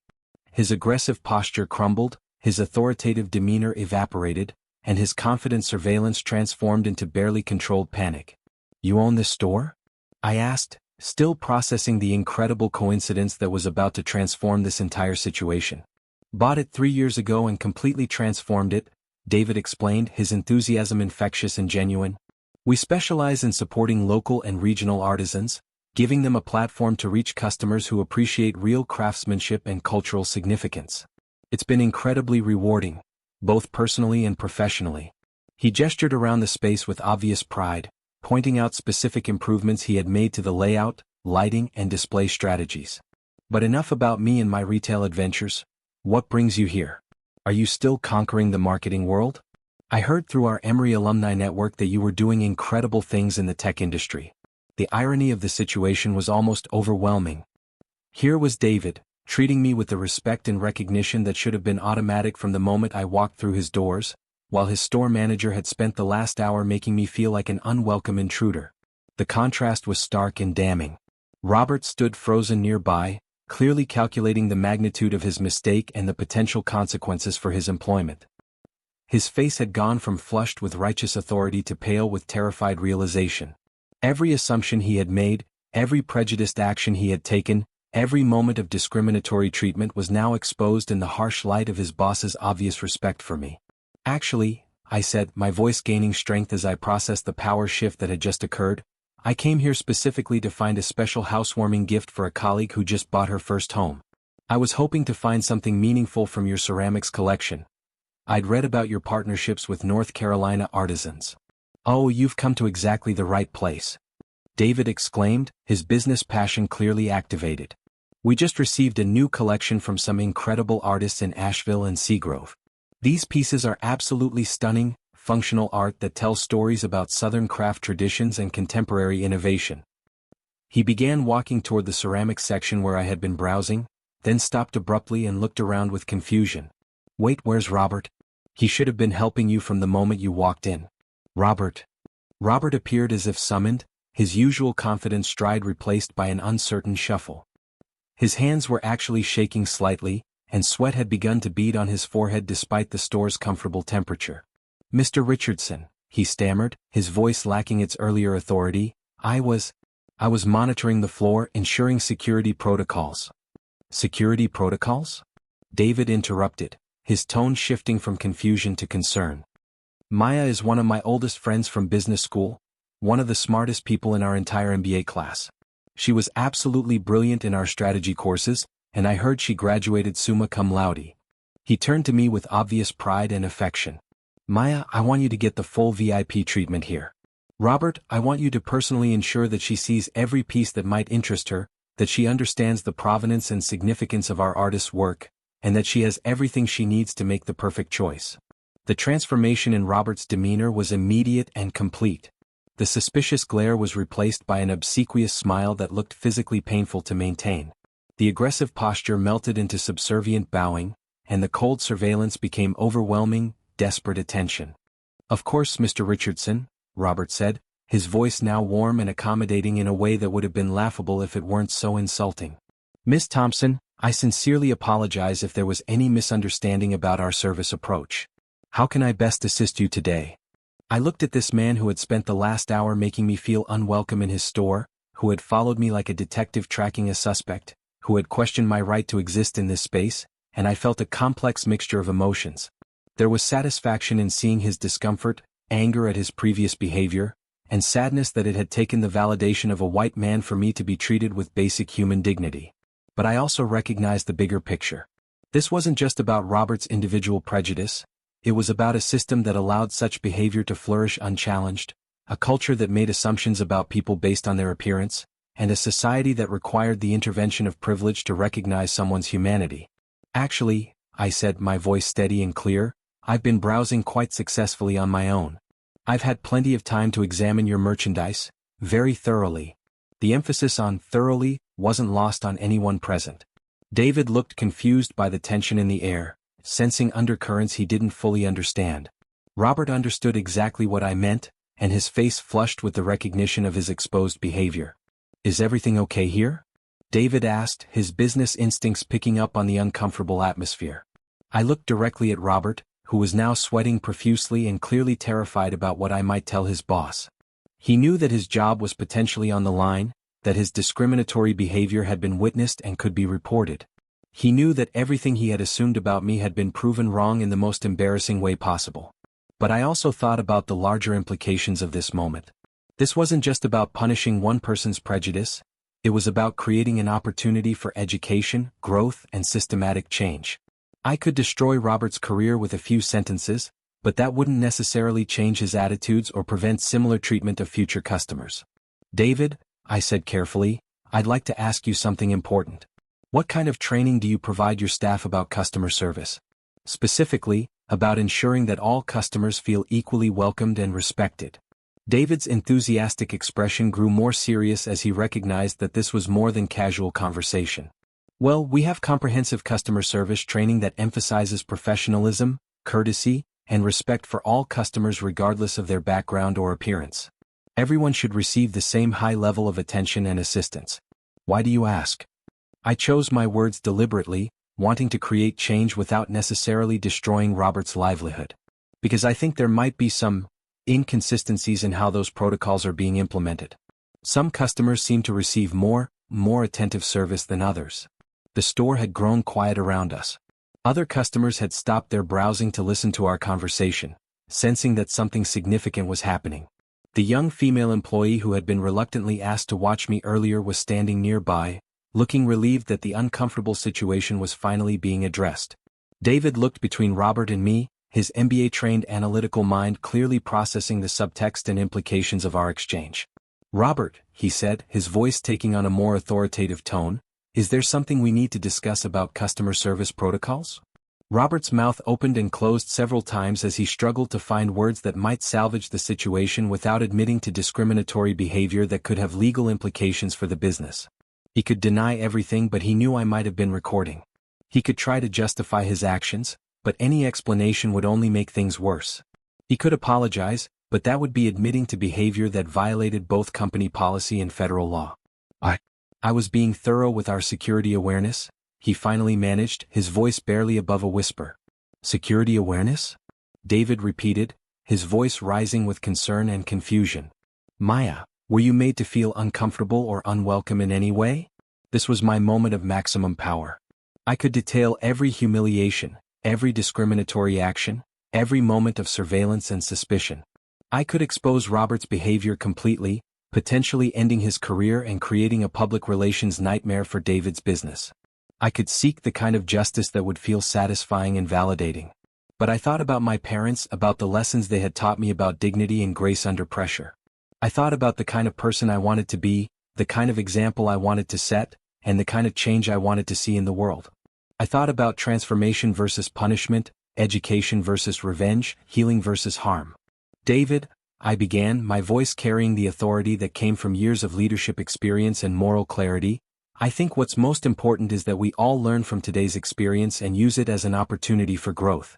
His aggressive posture crumbled, his authoritative demeanor evaporated, and his confident surveillance transformed into barely controlled panic. You own this store? I asked, still processing the incredible coincidence that was about to transform this entire situation. Bought it 3 years ago and completely transformed it, David explained, his enthusiasm infectious and genuine. We specialize in supporting local and regional artisans, giving them a platform to reach customers who appreciate real craftsmanship and cultural significance. It's been incredibly rewarding, both personally and professionally. He gestured around the space with obvious pride, pointing out specific improvements he had made to the layout, lighting, and display strategies. But enough about me and my retail adventures. What brings you here? Are you still conquering the marketing world? I heard through our Emory alumni network that you were doing incredible things in the tech industry. The irony of the situation was almost overwhelming. Here was David, treating me with the respect and recognition that should have been automatic from the moment I walked through his doors, while his store manager had spent the last hour making me feel like an unwelcome intruder. The contrast was stark and damning. Robert stood frozen nearby, clearly calculating the magnitude of his mistake and the potential consequences for his employment. His face had gone from flushed with righteous authority to pale with terrified realization. Every assumption he had made, every prejudiced action he had taken, every moment of discriminatory treatment was now exposed in the harsh light of his boss's obvious respect for me. Actually, I said, my voice gaining strength as I processed the power shift that had just occurred, I came here specifically to find a special housewarming gift for a colleague who just bought her first home. I was hoping to find something meaningful from your ceramics collection. I'd read about your partnerships with North Carolina artisans. Oh, you've come to exactly the right place. David exclaimed, his business passion clearly activated. We just received a new collection from some incredible artists in Asheville and Seagrove. These pieces are absolutely stunning, functional art that tells stories about Southern craft traditions and contemporary innovation. He began walking toward the ceramics section where I had been browsing, then stopped abruptly and looked around with confusion. Wait, where's Robert? He should have been helping you from the moment you walked in. Robert. Robert appeared as if summoned, his usual confident stride replaced by an uncertain shuffle. His hands were actually shaking slightly, and sweat had begun to bead on his forehead despite the store's comfortable temperature. Mr. Richardson, he stammered, his voice lacking its earlier authority, I was monitoring the floor, ensuring security protocols. Security protocols? David interrupted, his tone shifting from confusion to concern. Maya is one of my oldest friends from business school, one of the smartest people in our entire MBA class. She was absolutely brilliant in our strategy courses, and I heard she graduated summa cum laude. He turned to me with obvious pride and affection. Maya, I want you to get the full VIP treatment here. Robert, I want you to personally ensure that she sees every piece that might interest her, that she understands the provenance and significance of our artist's work, and that she has everything she needs to make the perfect choice. The transformation in Robert's demeanor was immediate and complete. The suspicious glare was replaced by an obsequious smile that looked physically painful to maintain. The aggressive posture melted into subservient bowing, and the cold surveillance became overwhelming, desperate attention. Of course, Mr. Richardson, Robert said, his voice now warm and accommodating in a way that would have been laughable if it weren't so insulting. Miss Thompson, I sincerely apologize if there was any misunderstanding about our service approach. How can I best assist you today? I looked at this man who had spent the last hour making me feel unwelcome in his store, who had followed me like a detective tracking a suspect, who had questioned my right to exist in this space, and I felt a complex mixture of emotions. There was satisfaction in seeing his discomfort, anger at his previous behavior, and sadness that it had taken the validation of a white man for me to be treated with basic human dignity. But I also recognized the bigger picture. This wasn't just about Robert's individual prejudice, it was about a system that allowed such behavior to flourish unchallenged, a culture that made assumptions about people based on their appearance, and a society that required the intervention of privilege to recognize someone's humanity. Actually, I said, my voice steady and clear, I've been browsing quite successfully on my own. I've had plenty of time to examine your merchandise, very thoroughly. The emphasis on thoroughly wasn't lost on anyone present. David looked confused by the tension in the air, sensing undercurrents he didn't fully understand. Robert understood exactly what I meant, and his face flushed with the recognition of his exposed behavior. Is everything okay here? David asked, his business instincts picking up on the uncomfortable atmosphere. I looked directly at Robert, who was now sweating profusely and clearly terrified about what I might tell his boss. He knew that his job was potentially on the line, that his discriminatory behavior had been witnessed and could be reported. He knew that everything he had assumed about me had been proven wrong in the most embarrassing way possible. But I also thought about the larger implications of this moment. This wasn't just about punishing one person's prejudice, it was about creating an opportunity for education, growth, and systematic change. I could destroy Robert's career with a few sentences, but that wouldn't necessarily change his attitudes or prevent similar treatment of future customers. David, I said carefully, I'd like to ask you something important. What kind of training do you provide your staff about customer service? Specifically, about ensuring that all customers feel equally welcomed and respected. David's enthusiastic expression grew more serious as he recognized that this was more than casual conversation. Well, we have comprehensive customer service training that emphasizes professionalism, courtesy, and respect for all customers regardless of their background or appearance. Everyone should receive the same high level of attention and assistance. Why do you ask? I chose my words deliberately, wanting to create change without necessarily destroying Robert's livelihood. Because I think there might be some inconsistencies in how those protocols are being implemented. Some customers seem to receive more attentive service than others. The store had grown quiet around us. Other customers had stopped their browsing to listen to our conversation, sensing that something significant was happening. The young female employee who had been reluctantly asked to watch me earlier was standing nearby, looking relieved that the uncomfortable situation was finally being addressed. David looked between Robert and me, his MBA-trained analytical mind clearly processing the subtext and implications of our exchange. Robert, he said, his voice taking on a more authoritative tone, is there something we need to discuss about customer service protocols? Robert's mouth opened and closed several times as he struggled to find words that might salvage the situation without admitting to discriminatory behavior that could have legal implications for the business. He could deny everything, but he knew I might have been recording. He could try to justify his actions, but any explanation would only make things worse. He could apologize, but that would be admitting to behavior that violated both company policy and federal law. I was being thorough with our security awareness, he finally managed, his voice barely above a whisper. Security awareness? David repeated, his voice rising with concern and confusion. Maya, were you made to feel uncomfortable or unwelcome in any way? This was my moment of maximum power. I could detail every humiliation, every discriminatory action, every moment of surveillance and suspicion. I could expose Robert's behavior completely, potentially ending his career and creating a public relations nightmare for David's business. I could seek the kind of justice that would feel satisfying and validating. But I thought about my parents, about the lessons they had taught me about dignity and grace under pressure. I thought about the kind of person I wanted to be, the kind of example I wanted to set, and the kind of change I wanted to see in the world. I thought about transformation versus punishment, education versus revenge, healing versus harm. David, I began, my voice carrying the authority that came from years of leadership experience and moral clarity, I think what's most important is that we all learn from today's experience and use it as an opportunity for growth.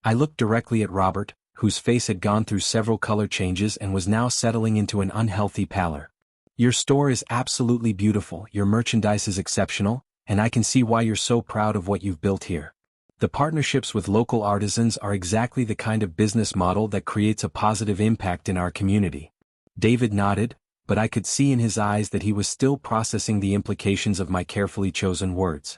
I looked directly at Robert, whose face had gone through several color changes and was now settling into an unhealthy pallor. Your store is absolutely beautiful, your merchandise is exceptional, and I can see why you're so proud of what you've built here. The partnerships with local artisans are exactly the kind of business model that creates a positive impact in our community. David nodded, but I could see in his eyes that he was still processing the implications of my carefully chosen words.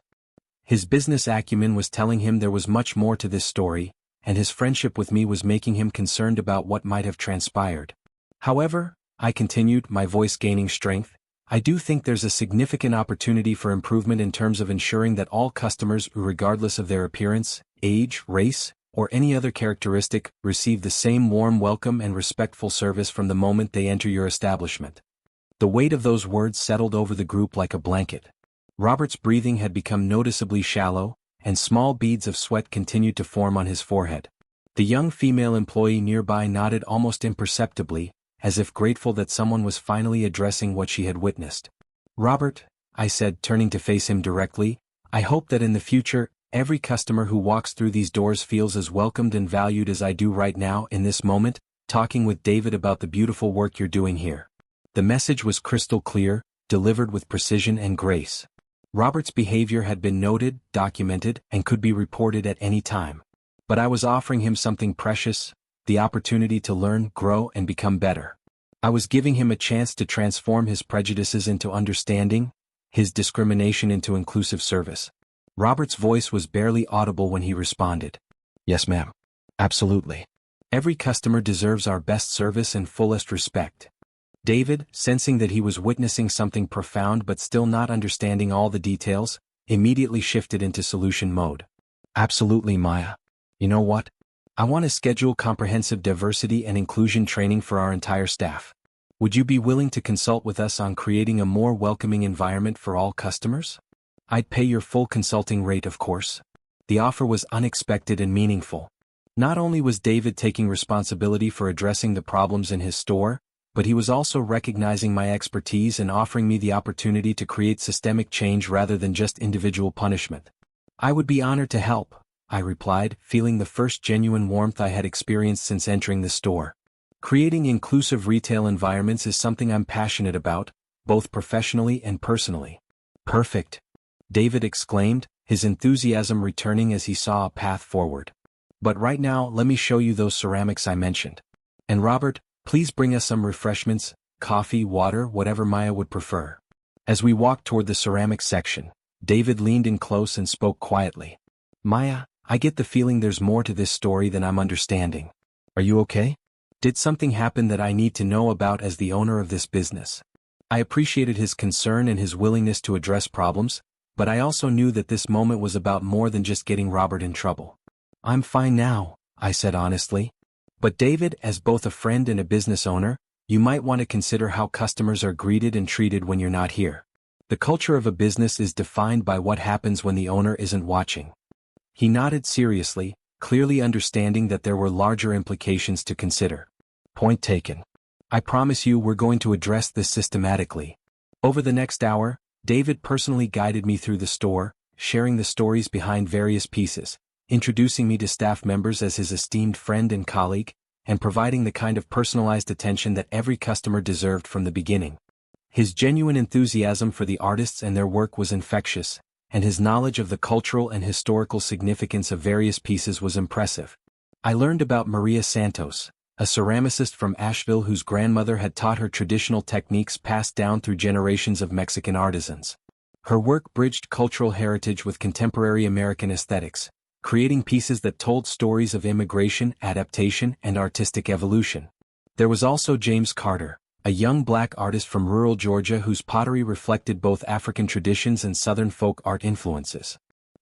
His business acumen was telling him there was much more to this story, and his friendship with me was making him concerned about what might have transpired. However, I continued, my voice gaining strength, I do think there's a significant opportunity for improvement in terms of ensuring that all customers, regardless of their appearance, age, race, or any other characteristic, receive the same warm welcome and respectful service from the moment they enter your establishment." The weight of those words settled over the group like a blanket. Robert's breathing had become noticeably shallow, and small beads of sweat continued to form on his forehead. The young female employee nearby nodded almost imperceptibly, as if grateful that someone was finally addressing what she had witnessed. "Robert," I said, turning to face him directly, "I hope that in the future, every customer who walks through these doors feels as welcomed and valued as I do right now in this moment, talking with David about the beautiful work you're doing here." The message was crystal clear, delivered with precision and grace. Robert's behavior had been noted, documented, and could be reported at any time. But I was offering him something precious, the opportunity to learn, grow, and become better. I was giving him a chance to transform his prejudices into understanding, his discrimination into inclusive service. Robert's voice was barely audible when he responded. "Yes, ma'am. Absolutely. Every customer deserves our best service and fullest respect." David, sensing that he was witnessing something profound but still not understanding all the details, immediately shifted into solution mode. "Absolutely, Maya. You know what? I want to schedule comprehensive diversity and inclusion training for our entire staff. Would you be willing to consult with us on creating a more welcoming environment for all customers? I'd pay your full consulting rate, of course." The offer was unexpected and meaningful. Not only was David taking responsibility for addressing the problems in his store, but he was also recognizing my expertise and offering me the opportunity to create systemic change rather than just individual punishment. "I would be honored to help," I replied, feeling the first genuine warmth I had experienced since entering the store. Creating inclusive retail environments is something I'm passionate about, both professionally and personally. "Perfect," David exclaimed, his enthusiasm returning as he saw a path forward. "But right now, let me show you those ceramics I mentioned. And Robert, please bring us some refreshments, coffee, water, whatever Maya would prefer." As we walked toward the ceramics section, David leaned in close and spoke quietly. "Maya, I get the feeling there's more to this story than I'm understanding. Are you okay? Did something happen that I need to know about as the owner of this business?" I appreciated his concern and his willingness to address problems, but I also knew that this moment was about more than just getting Robert in trouble. "I'm fine now," I said honestly. "But David, as both a friend and a business owner, you might want to consider how customers are greeted and treated when you're not here. The culture of a business is defined by what happens when the owner isn't watching." He nodded seriously, clearly understanding that there were larger implications to consider. "Point taken. I promise you we're going to address this systematically." Over the next hour, David personally guided me through the store, sharing the stories behind various pieces, introducing me to staff members as his esteemed friend and colleague, and providing the kind of personalized attention that every customer deserved from the beginning. His genuine enthusiasm for the artists and their work was infectious, and his knowledge of the cultural and historical significance of various pieces was impressive. I learned about Maria Santos, a ceramicist from Asheville whose grandmother had taught her traditional techniques passed down through generations of Mexican artisans. Her work bridged cultural heritage with contemporary American aesthetics, creating pieces that told stories of immigration, adaptation, and artistic evolution. There was also James Carter, a young black artist from rural Georgia whose pottery reflected both African traditions and Southern folk art influences.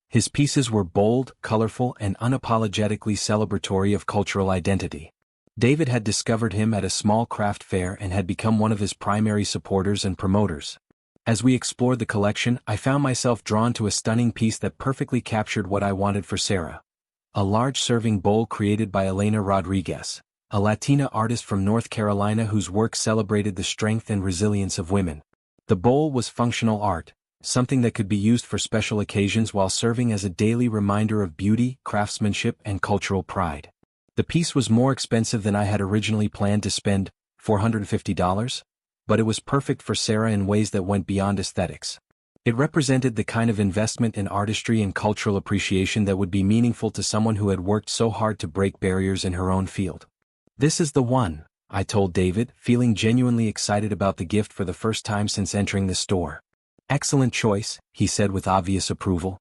His pieces were bold, colorful, and unapologetically celebratory of cultural identity. David had discovered him at a small craft fair and had become one of his primary supporters and promoters. As we explored the collection, I found myself drawn to a stunning piece that perfectly captured what I wanted for Sarah. A large serving bowl created by Elena Rodriguez, a Latina artist from North Carolina whose work celebrated the strength and resilience of women. The bowl was functional art, something that could be used for special occasions while serving as a daily reminder of beauty, craftsmanship, and cultural pride. The piece was more expensive than I had originally planned to spend, $450, but it was perfect for Sarah in ways that went beyond aesthetics. It represented the kind of investment in artistry and cultural appreciation that would be meaningful to someone who had worked so hard to break barriers in her own field. "This is the one," I told David, feeling genuinely excited about the gift for the first time since entering the store. "Excellent choice," he said with obvious approval.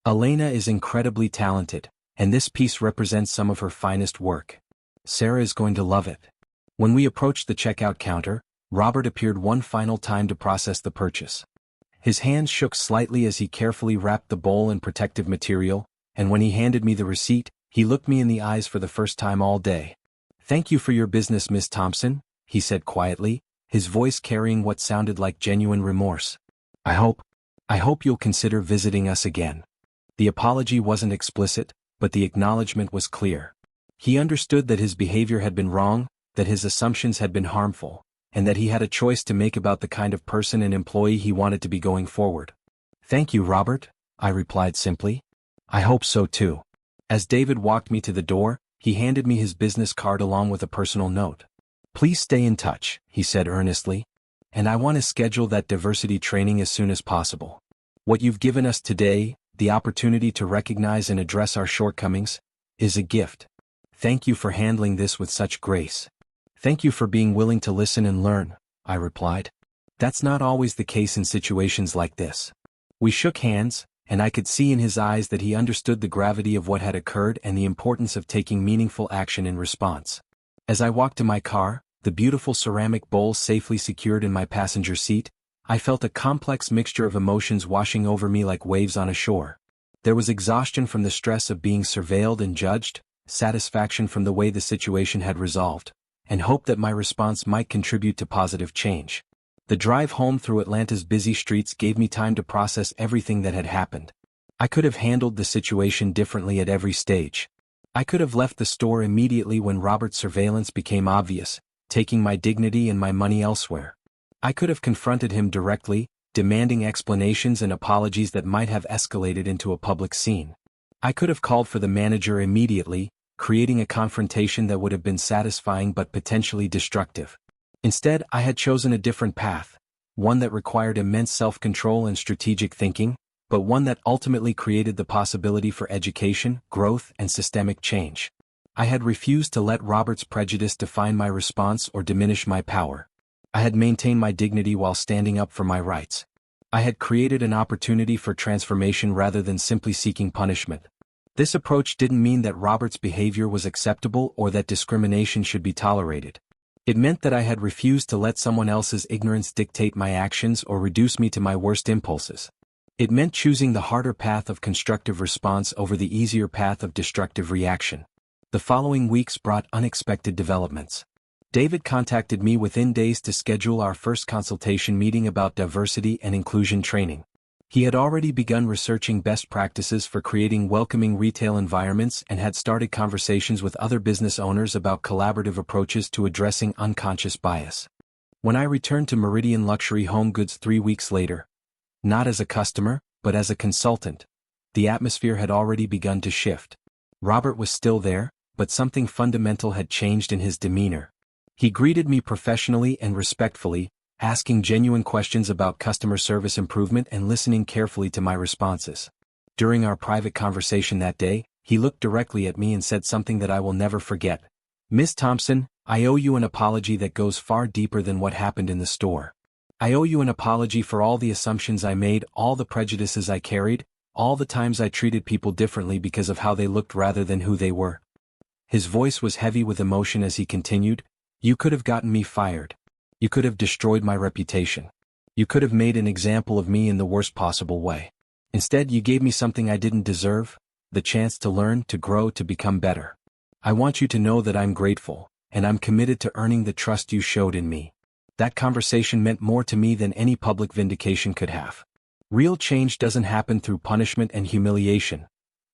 "Elena is incredibly talented, and this piece represents some of her finest work. Sarah is going to love it." When we approached the checkout counter, Robert appeared one final time to process the purchase. His hands shook slightly as he carefully wrapped the bowl in protective material, and when he handed me the receipt, he looked me in the eyes for the first time all day. "Thank you for your business, Miss Thompson," he said quietly, his voice carrying what sounded like genuine remorse. I hope you'll consider visiting us again." The apology wasn't explicit, but the acknowledgement was clear. He understood that his behavior had been wrong, that his assumptions had been harmful, and that he had a choice to make about the kind of person and employee he wanted to be going forward. "Thank you, Robert," I replied simply. "I hope so too." As David walked me to the door, he handed me his business card along with a personal note. "Please stay in touch," he said earnestly. "And I want to schedule that diversity training as soon as possible. What you've given us today, the opportunity to recognize and address our shortcomings, is a gift. Thank you for handling this with such grace." "Thank you for being willing to listen and learn," I replied. "That's not always the case in situations like this." We shook hands, and I could see in his eyes that he understood the gravity of what had occurred and the importance of taking meaningful action in response. As I walked to my car, the beautiful ceramic bowl safely secured in my passenger seat, I felt a complex mixture of emotions washing over me like waves on a shore. There was exhaustion from the stress of being surveilled and judged, satisfaction from the way the situation had resolved, and hope that my response might contribute to positive change. The drive home through Atlanta's busy streets gave me time to process everything that had happened. I could have handled the situation differently at every stage. I could have left the store immediately when Robert's surveillance became obvious, taking my dignity and my money elsewhere. I could have confronted him directly, demanding explanations and apologies that might have escalated into a public scene. I could have called for the manager immediately, creating a confrontation that would have been satisfying but potentially destructive. Instead, I had chosen a different path, one that required immense self-control and strategic thinking, but one that ultimately created the possibility for education, growth, and systemic change. I had refused to let Robert's prejudice define my response or diminish my power. I had maintained my dignity while standing up for my rights. I had created an opportunity for transformation rather than simply seeking punishment. This approach didn't mean that Robert's behavior was acceptable or that discrimination should be tolerated. It meant that I had refused to let someone else's ignorance dictate my actions or reduce me to my worst impulses. It meant choosing the harder path of constructive response over the easier path of destructive reaction. The following weeks brought unexpected developments. David contacted me within days to schedule our first consultation meeting about diversity and inclusion training. He had already begun researching best practices for creating welcoming retail environments and had started conversations with other business owners about collaborative approaches to addressing unconscious bias. When I returned to Meridian Luxury Home Goods 3 weeks later, not as a customer, but as a consultant, the atmosphere had already begun to shift. Robert was still there, but something fundamental had changed in his demeanor. He greeted me professionally and respectfully, asking genuine questions about customer service improvement and listening carefully to my responses. During our private conversation that day, he looked directly at me and said something that I will never forget. "Miss Thompson, I owe you an apology that goes far deeper than what happened in the store. I owe you an apology for all the assumptions I made, all the prejudices I carried, all the times I treated people differently because of how they looked rather than who they were." His voice was heavy with emotion as he continued, "You could have gotten me fired. You could have destroyed my reputation. You could have made an example of me in the worst possible way. Instead, you gave me something I didn't deserve, the chance to learn, to grow, to become better. I want you to know that I'm grateful, and I'm committed to earning the trust you showed in me." That conversation meant more to me than any public vindication could have. Real change doesn't happen through punishment and humiliation.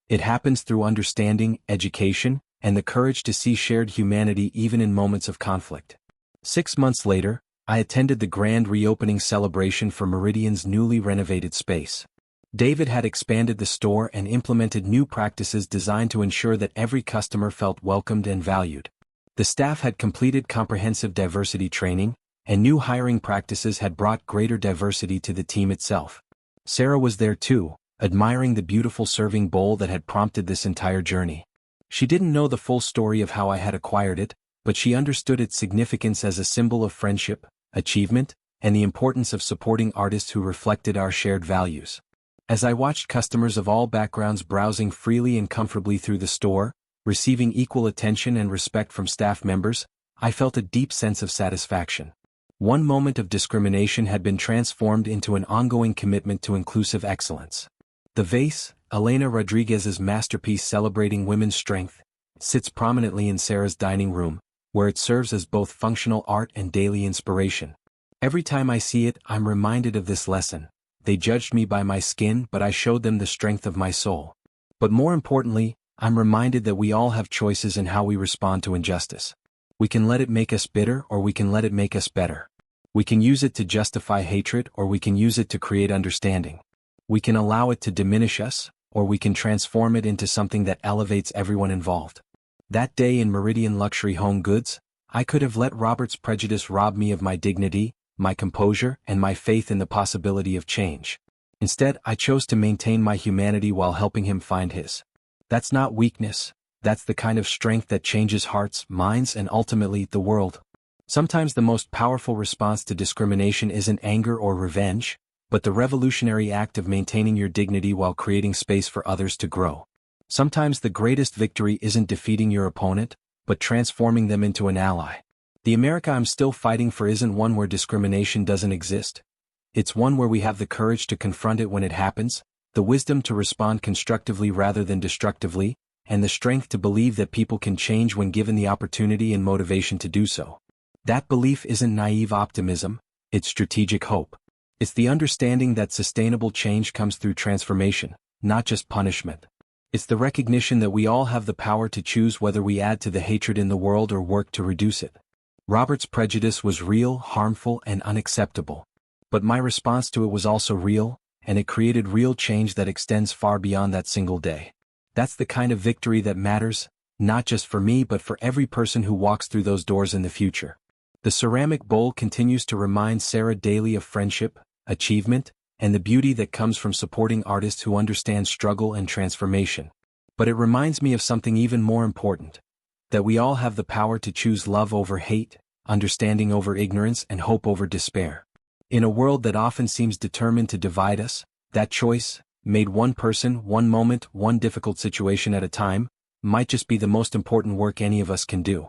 It happens through understanding, education, and the courage to see shared humanity even in moments of conflict. 6 months later, I attended the grand reopening celebration for Meridian's newly renovated space. David had expanded the store and implemented new practices designed to ensure that every customer felt welcomed and valued. The staff had completed comprehensive diversity training, and new hiring practices had brought greater diversity to the team itself. Sarah was there too, admiring the beautiful serving bowl that had prompted this entire journey. She didn't know the full story of how I had acquired it, but she understood its significance as a symbol of friendship, achievement, and the importance of supporting artists who reflected our shared values. As I watched customers of all backgrounds browsing freely and comfortably through the store, receiving equal attention and respect from staff members, I felt a deep sense of satisfaction. One moment of discrimination had been transformed into an ongoing commitment to inclusive excellence. The vase, Elena Rodriguez's masterpiece celebrating women's strength, sits prominently in Sarah's dining room, where it serves as both functional art and daily inspiration. Every time I see it, I'm reminded of this lesson. They judged me by my skin, but I showed them the strength of my soul. But more importantly, I'm reminded that we all have choices in how we respond to injustice. We can let it make us bitter, or we can let it make us better. We can use it to justify hatred, or we can use it to create understanding. We can allow it to diminish us, or we can transform it into something that elevates everyone involved. That day in Meridian Luxury Home Goods, I could have let Robert's prejudice rob me of my dignity, my composure, and my faith in the possibility of change. Instead, I chose to maintain my humanity while helping him find his. That's not weakness, that's the kind of strength that changes hearts, minds, and ultimately, the world. Sometimes the most powerful response to discrimination isn't anger or revenge, but the revolutionary act of maintaining your dignity while creating space for others to grow. Sometimes the greatest victory isn't defeating your opponent, but transforming them into an ally. The America I'm still fighting for isn't one where discrimination doesn't exist. It's one where we have the courage to confront it when it happens, the wisdom to respond constructively rather than destructively, and the strength to believe that people can change when given the opportunity and motivation to do so. That belief isn't naive optimism, it's strategic hope. It's the understanding that sustainable change comes through transformation, not just punishment. It's the recognition that we all have the power to choose whether we add to the hatred in the world or work to reduce it. Robert's prejudice was real, harmful, and unacceptable. But my response to it was also real, and it created real change that extends far beyond that single day. That's the kind of victory that matters, not just for me but for every person who walks through those doors in the future. The ceramic bowl continues to remind Sarah daily of friendship, achievement, and the beauty that comes from supporting artists who understand struggle and transformation. But it reminds me of something even more important. That we all have the power to choose love over hate, understanding over ignorance, and hope over despair. In a world that often seems determined to divide us, that choice, made one person, one moment, one difficult situation at a time, might just be the most important work any of us can do.